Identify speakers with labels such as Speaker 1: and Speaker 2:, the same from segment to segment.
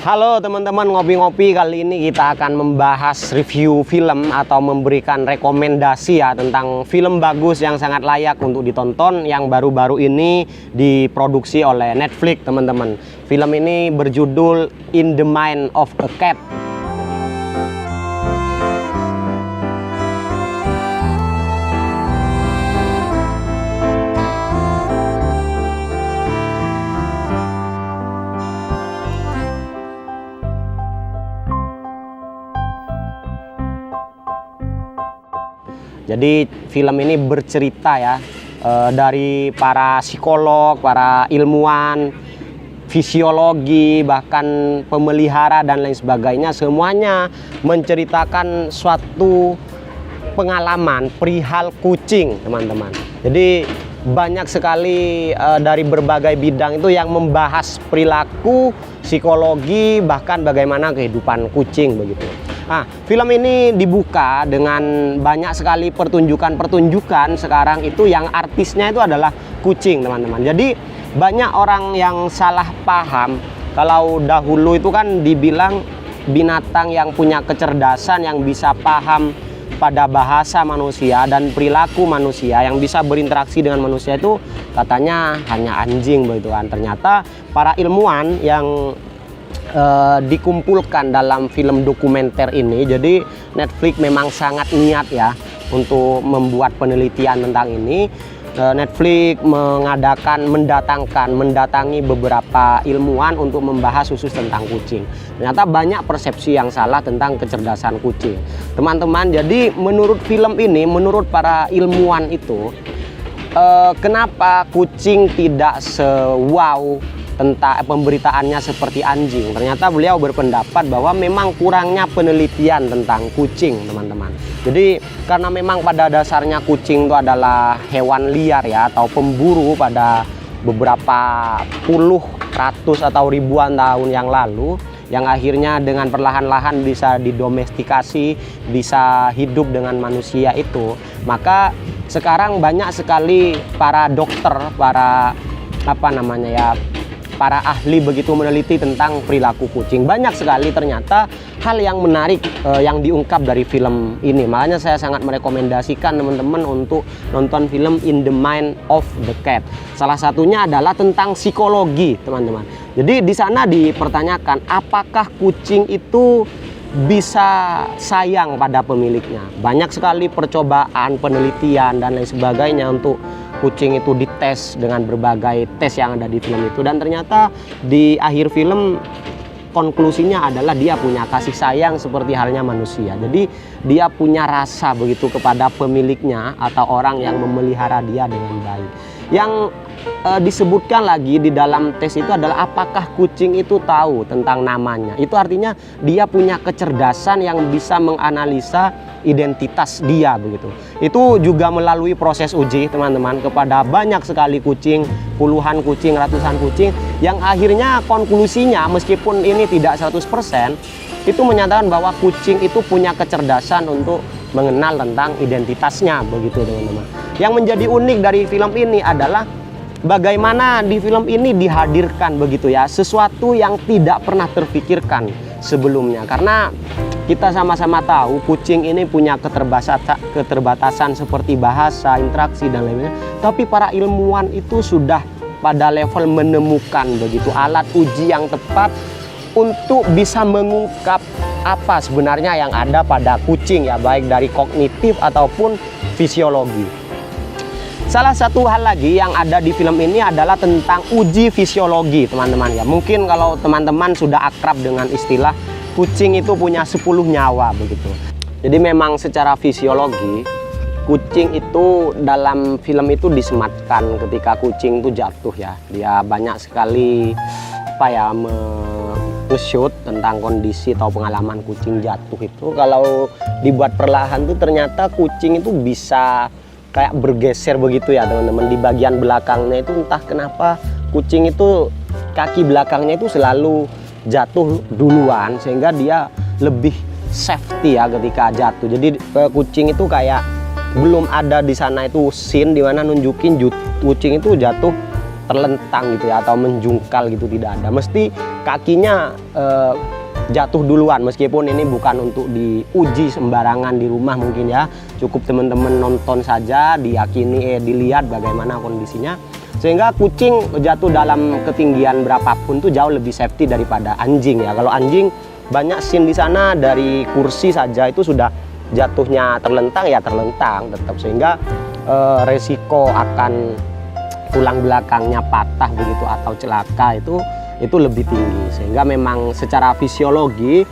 Speaker 1: Halo teman-teman, ngopi-ngopi. Kali ini kita akan membahas review film atau memberikan rekomendasi ya tentang film bagus yang sangat layak untuk ditonton yang baru-baru ini diproduksi oleh Netflix, teman-teman. Film ini berjudul In the Mind of a Cat. Jadi film ini bercerita ya dari para psikolog, para ilmuwan, fisiologi, bahkan pemelihara dan lain sebagainya, semuanya menceritakan suatu pengalaman perihal kucing, teman-teman. Jadi banyak sekali dari berbagai bidang itu yang membahas perilaku, psikologi, bahkan bagaimana kehidupan kucing begitu. Nah, film ini dibuka dengan banyak sekali pertunjukan sekarang itu yang artisnya itu adalah kucing, teman-teman. Jadi banyak orang yang salah paham kalau dahulu itu kan dibilang binatang yang punya kecerdasan, yang bisa paham pada bahasa manusia dan perilaku manusia, yang bisa berinteraksi dengan manusia itu katanya hanya anjing begitu kan. Ternyata para ilmuwan yang dikumpulkan dalam film dokumenter ini, jadi Netflix memang sangat niat ya untuk membuat penelitian tentang ini. Netflix mendatangi beberapa ilmuwan untuk membahas khusus tentang kucing. Ternyata banyak persepsi yang salah tentang kecerdasan kucing, teman-teman. Jadi menurut film ini, menurut para ilmuwan itu, kenapa kucing tidak se-wow tentang pemberitaannya seperti anjing. Ternyata beliau berpendapat bahwa memang kurangnya penelitian tentang kucing, teman-teman. Jadi karena memang pada dasarnya kucing itu adalah hewan liar ya, atau pemburu pada beberapa puluh, ratus atau ribuan tahun yang lalu, yang akhirnya dengan perlahan-lahan bisa didomestikasi, bisa hidup dengan manusia itu. Maka sekarang banyak sekali para dokter, para para ahli begitu meneliti tentang perilaku kucing. Banyak sekali ternyata hal yang menarik yang diungkap dari film ini. Makanya saya sangat merekomendasikan teman-teman untuk nonton film In the Mind of the Cat. Salah satunya adalah tentang psikologi, teman-teman. Jadi di sana dipertanyakan apakah kucing itu bisa sayang pada pemiliknya. Banyak sekali percobaan, penelitian dan lain sebagainya untuk kucing itu dites dengan berbagai tes yang ada di film itu, dan ternyata di akhir film konklusinya adalah dia punya kasih sayang seperti halnya manusia. Jadi dia punya rasa begitu kepada pemiliknya atau orang yang memelihara dia dengan baik. Yang disebutkan lagi di dalam tes itu adalah apakah kucing itu tahu tentang namanya. Itu artinya dia punya kecerdasan yang bisa menganalisa identitas dia begitu. Itu juga melalui proses uji, teman-teman, kepada banyak sekali kucing, puluhan kucing, ratusan kucing, yang akhirnya konklusinya meskipun ini tidak 100%, itu menyatakan bahwa kucing itu punya kecerdasan untuk mengenal tentang identitasnya begitu, teman-teman. Yang menjadi unik dari film ini adalah bagaimana di film ini dihadirkan begitu ya sesuatu yang tidak pernah terpikirkan sebelumnya. Karena kita sama-sama tahu kucing ini punya keterbatasan seperti bahasa, interaksi dan lainnya. Tapi para ilmuwan itu sudah pada level menemukan begitu alat uji yang tepat untuk bisa mengungkap apa sebenarnya yang ada pada kucing ya, baik dari kognitif ataupun fisiologi. Salah satu hal lagi yang ada di film ini adalah tentang uji fisiologi, teman-teman ya. Mungkin kalau teman-teman sudah akrab dengan istilah kucing itu punya 10 nyawa begitu. Jadi memang secara fisiologi kucing itu dalam film itu disematkan ketika kucing itu jatuh ya. Dia banyak sekali nge-shoot tentang kondisi atau pengalaman kucing jatuh itu. Kalau dibuat perlahan tuh ternyata kucing itu bisa kayak bergeser begitu ya, teman-teman. Di bagian belakangnya itu entah kenapa kucing itu kaki belakangnya itu selalu jatuh duluan sehingga dia lebih safety ya ketika jatuh. Jadi kucing itu kayak belum ada di sana itu scene dimana nunjukin kucing itu jatuh terlentang gitu ya, atau menjungkal gitu, tidak ada. Mesti kakinya jatuh duluan, meskipun ini bukan untuk diuji sembarangan di rumah mungkin ya. Cukup teman-teman nonton saja, diyakini dilihat bagaimana kondisinya. Sehingga kucing jatuh dalam ketinggian berapapun tuh jauh lebih safety daripada anjing ya. Kalau anjing banyak scene di sana dari kursi saja itu sudah jatuhnya terlentang ya terlentang tetap, sehingga resiko akan tulang belakangnya patah begitu atau celaka itu lebih tinggi. Sehingga memang secara fisiologi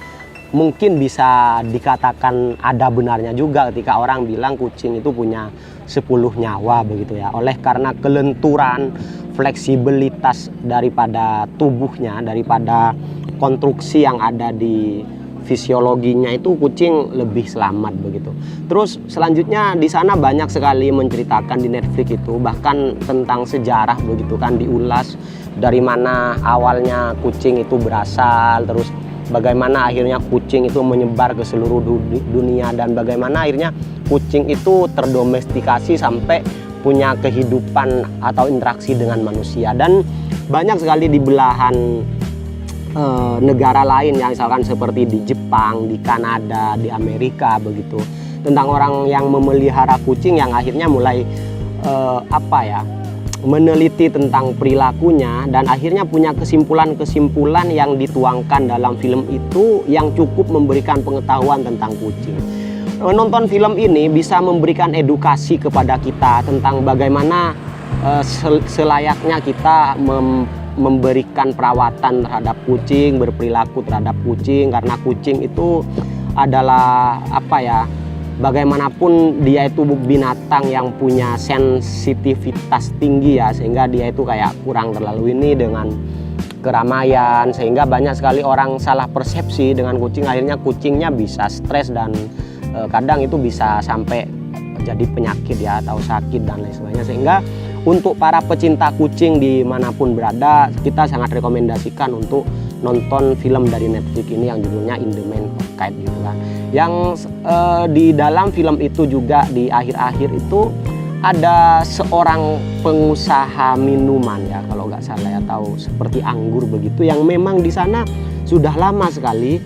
Speaker 1: mungkin bisa dikatakan ada benarnya juga ketika orang bilang kucing itu punya 10 nyawa begitu ya. Oleh karena kelenturan, fleksibilitas daripada tubuhnya, daripada konstruksi yang ada di fisiologinya, itu kucing lebih selamat begitu. Terus selanjutnya di sana banyak sekali menceritakan di Netflix itu, bahkan tentang sejarah begitu kan, diulas dari mana awalnya kucing itu berasal, terus bagaimana akhirnya kucing itu menyebar ke seluruh dunia, dan bagaimana akhirnya kucing itu terdomestikasi sampai punya kehidupan atau interaksi dengan manusia. Dan banyak sekali di belahan negara lain yang misalkan seperti di Jepang, di Kanada, di Amerika begitu, tentang orang yang memelihara kucing yang akhirnya mulai meneliti tentang perilakunya, dan akhirnya punya kesimpulan-kesimpulan yang dituangkan dalam film itu yang cukup memberikan pengetahuan tentang kucing. Menonton film ini bisa memberikan edukasi kepada kita tentang bagaimana selayaknya kita memberikan perawatan terhadap kucing, berperilaku terhadap kucing, karena kucing itu adalah bagaimanapun dia itu binatang yang punya sensitivitas tinggi ya, sehingga dia itu kayak kurang terlalu ini dengan keramaian, sehingga banyak sekali orang salah persepsi dengan kucing, akhirnya kucingnya bisa stres dan kadang itu bisa sampai jadi penyakit ya, atau sakit dan lain sebagainya. Sehingga untuk para pecinta kucing dimanapun berada, kita sangat rekomendasikan untuk nonton film dari Netflix ini yang judulnya In the Man of Kite gitu kan. Yang di dalam film itu juga di akhir-akhir itu ada seorang pengusaha minuman ya kalau nggak salah ya, atau seperti anggur begitu, yang memang di sana sudah lama sekali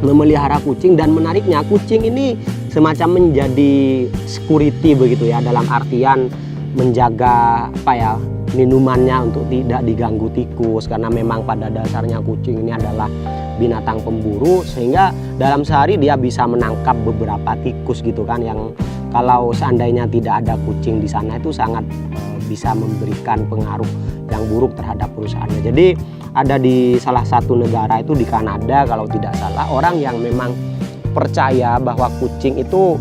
Speaker 1: memelihara kucing. Dan menariknya kucing ini semacam menjadi security begitu ya, dalam artian menjaga minumannya untuk tidak diganggu tikus, karena memang pada dasarnya kucing ini adalah binatang pemburu, sehingga dalam sehari dia bisa menangkap beberapa tikus gitu kan, yang kalau seandainya tidak ada kucing di sana itu sangat bisa memberikan pengaruh yang buruk terhadap perusahaannya. Jadi ada di salah satu negara itu di Kanada kalau tidak salah, orang yang memang percaya bahwa kucing itu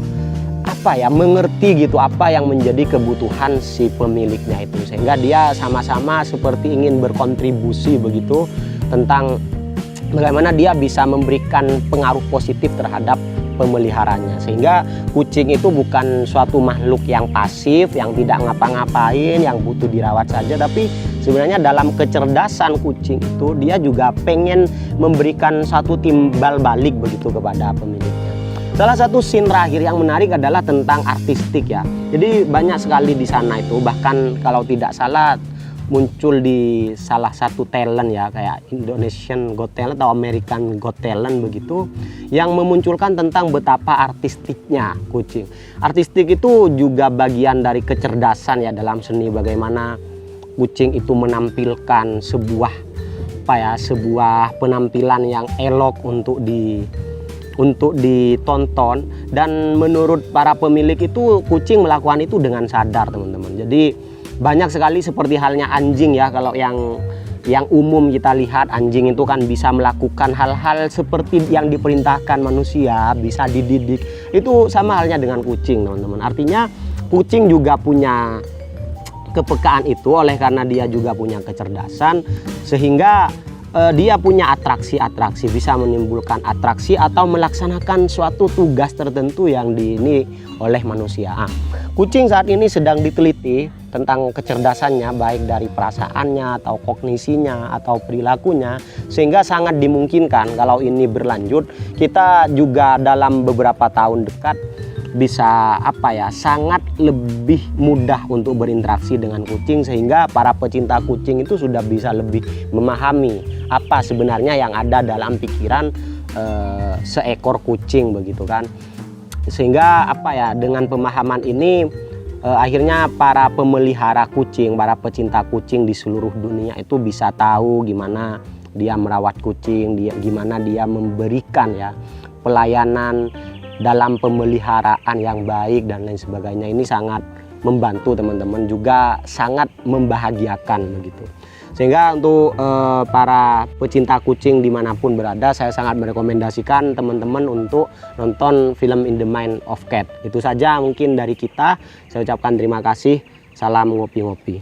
Speaker 1: mengerti gitu apa yang menjadi kebutuhan si pemiliknya itu, sehingga dia sama-sama seperti ingin berkontribusi begitu tentang bagaimana dia bisa memberikan pengaruh positif terhadap pemeliharanya. Sehingga kucing itu bukan suatu makhluk yang pasif, yang tidak ngapa-ngapain, yang butuh dirawat saja, tapi sebenarnya dalam kecerdasan kucing itu dia juga pengen memberikan satu timbal balik begitu kepada pemiliknya. Salah satu scene terakhir yang menarik adalah tentang artistik ya. Jadi banyak sekali di sana itu, bahkan kalau tidak salah muncul di salah satu talent ya, kayak Indonesian Got Talent atau American Got Talent begitu, yang memunculkan tentang betapa artistiknya kucing. Artistik itu juga bagian dari kecerdasan ya dalam seni, bagaimana kucing itu menampilkan sebuah penampilan yang elok untuk ditonton. Dan menurut para pemilik itu kucing melakukan itu dengan sadar teman-teman. Jadi banyak sekali seperti halnya anjing ya, kalau yang umum kita lihat anjing itu kan bisa melakukan hal-hal seperti yang diperintahkan manusia, bisa dididik. Itu sama halnya dengan kucing teman-teman. Artinya kucing juga punya kepekaan itu, oleh karena dia juga punya kecerdasan, sehingga dia punya atraksi-atraksi, bisa menimbulkan atraksi atau melaksanakan suatu tugas tertentu yang ini oleh manusia. Kucing saat ini sedang diteliti tentang kecerdasannya, baik dari perasaannya atau kognisinya atau perilakunya, sehingga sangat dimungkinkan kalau ini berlanjut kita juga dalam beberapa tahun dekat bisa apa ya, sangat lebih mudah untuk berinteraksi dengan kucing, sehingga para pecinta kucing itu sudah bisa lebih memahami apa sebenarnya yang ada dalam pikiran seekor kucing begitu kan. Sehingga apa ya, dengan pemahaman ini akhirnya para pemelihara kucing, para pecinta kucing di seluruh dunia itu bisa tahu gimana dia merawat kucing, gimana dia memberikan ya pelayanan dalam pemeliharaan yang baik dan lain sebagainya. Ini sangat membantu teman-teman, juga sangat membahagiakan begitu. Sehingga untuk para pecinta kucing dimanapun berada, saya sangat merekomendasikan teman-teman untuk nonton film In the Mind of Cat. Itu saja mungkin dari kita. Saya ucapkan terima kasih. Salam ngopi-ngopi.